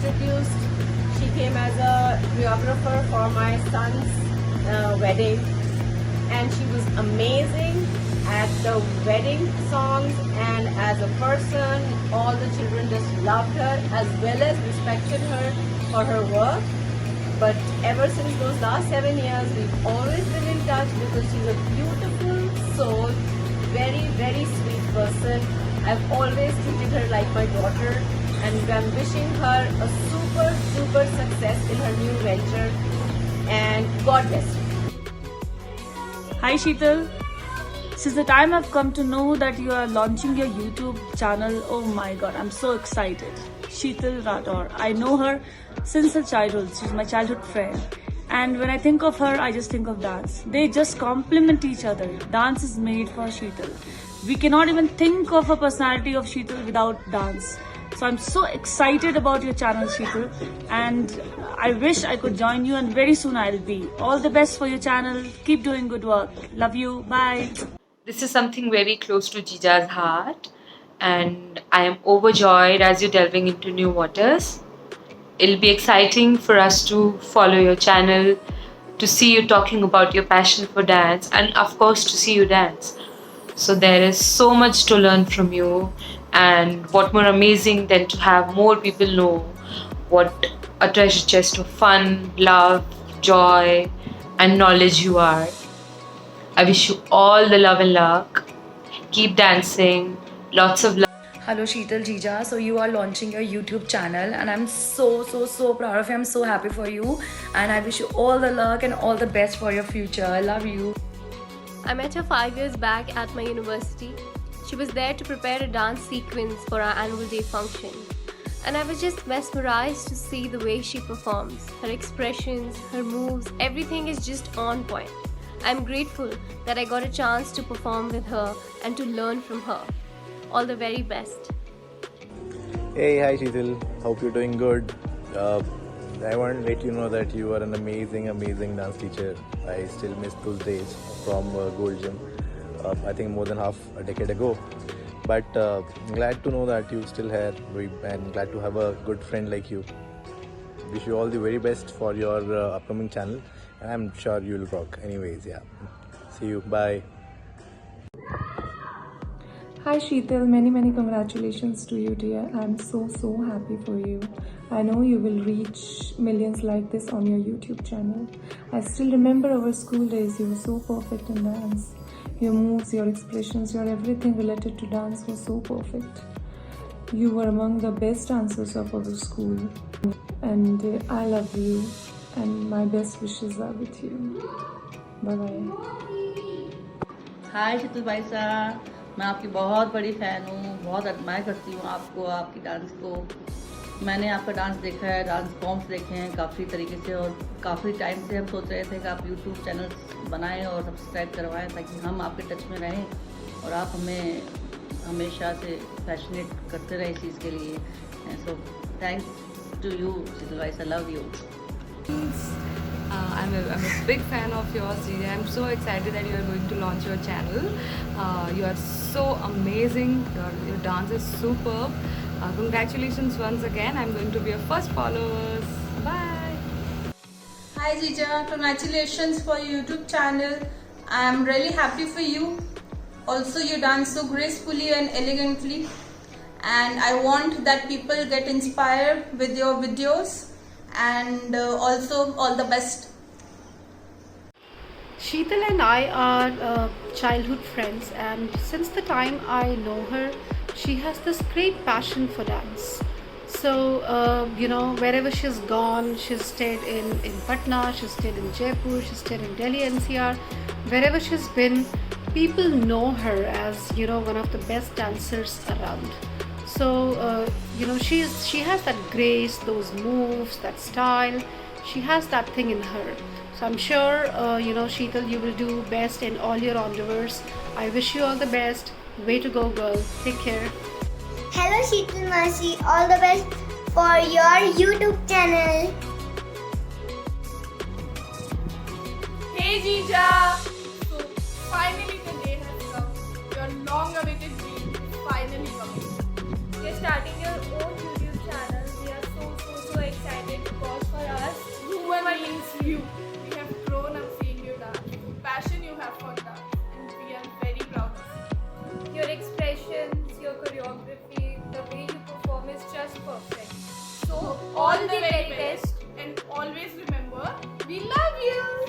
introduced. She came as a choreographer for my son's wedding, and she was amazing at the wedding songs, and as a person, all the children just loved her as well as respected her for her work. But ever since those last 7 years, we've always been in touch because she's a beautiful soul, very, very sweet person. I've always treated her like my daughter, and I'm wishing her a super, super success in her new venture, and God bless her. Hi Sheetal. Since the time I've come to know that you are launching your YouTube channel, oh my god, I'm so excited. Sheetal Rathore. I know her since her childhood. She's my childhood friend. And when I think of her, I just think of dance. They just complement each other. Dance is made for Sheetal. We cannot even think of a personality of Sheetal without dance. So I'm so excited about your channel, Sheetal, and I wish I could join you, and very soon I'll be. All the best for your channel. Keep doing good work. Love you. Bye. This is something very close to Jija's heart, and I am overjoyed as you're delving into new waters. It'll be exciting for us to follow your channel, to see you talking about your passion for dance, and of course to see you dance. So there is so much to learn from you, and what more amazing than to have more people know what a treasure chest of fun, love, joy, and knowledge you are. I wish you all the love and luck. Keep dancing. Lots of love. Hello Sheetal Jija. So you are launching your YouTube channel, and I'm so proud of you. I'm so happy for you, and I wish you all the luck and all the best for your future. I love you. I met her 5 years back at my university. She was there to prepare a dance sequence for our annual day function. And I was just mesmerized to see the way she performs. Her expressions, her moves, everything is just on point. I'm grateful that I got a chance to perform with her and to learn from her. All the very best. Hey, hi Sheetal. Hope you're doing good. I want to let you know that you are an amazing dance teacher. I still miss those days from Gold Gym. I think more than half a decade ago. But glad to know that you still here, and glad to have a good friend like you. Wish you all the very best for your upcoming channel. I'm sure you'll rock. Anyways, yeah. See you. Bye. Hi Sheetal, many congratulations to you dear. I'm so happy for you. I know you will reach millions like this on your YouTube channel. I still remember our school days. You were so perfect in dance. Your moves, your expressions, your everything related to dance was so perfect. You were among the best dancers of our school. And I love you, and my best wishes are with you. Bye bye. हाय शीतल भाई साहब, मैं आपकी बहुत बड़ी fan हूँ, बहुत admire करती हूँ आपको, आपकी डांस को। मैंने आपका डांस देखा है, डांस फॉर्म्स देखे हैं काफ़ी तरीके से, और काफ़ी टाइम से हम सोच रहे थे कि आप यूट्यूब चैनल बनाएं और सब्सक्राइब करवाएं ताकि हम आपके टच में रहें और आप हमें हमेशा से पैशनेट करते रहें इस चीज़ के लिए। सो थैंक्स टू यू शीतल भाई साहब, love you. I'm a big fan of yours, Jija. I'm so excited that you are going to launch your channel. You are so amazing. Your dance is superb. Congratulations once again. I'm going to be your first followers. Bye. Hi Jija, congratulations for your YouTube channel. I'm really happy for you. Also, you dance so gracefully and elegantly, and I want that people get inspired with your videos. And also all the best. Sheetal and I are childhood friends, and since the time I know her, she has this great passion for dance. So wherever she's gone, she's stayed in Patna, she's stayed in Jaipur, she's stayed in Delhi NCR. Wherever she's been, people know her as one of the best dancers around. So she has that grace, those moves, that style. She has that thing in her. So I'm sure Sheetal, you will do best in all your endeavors. I wish you all the best. Way to go, girl. Take care. Hello Sheetal Masi, all the best for your YouTube channel. Hey Jija! So finally the day has come. Your long-awaited dream is finally coming. You're starting your own YouTube channel. We are so means you. We have grown up seeing you dance. Passion you have for dance, and we are very proud of you. Your expressions, your choreography, the way you perform is just perfect. So all the very best, and always remember, we love you.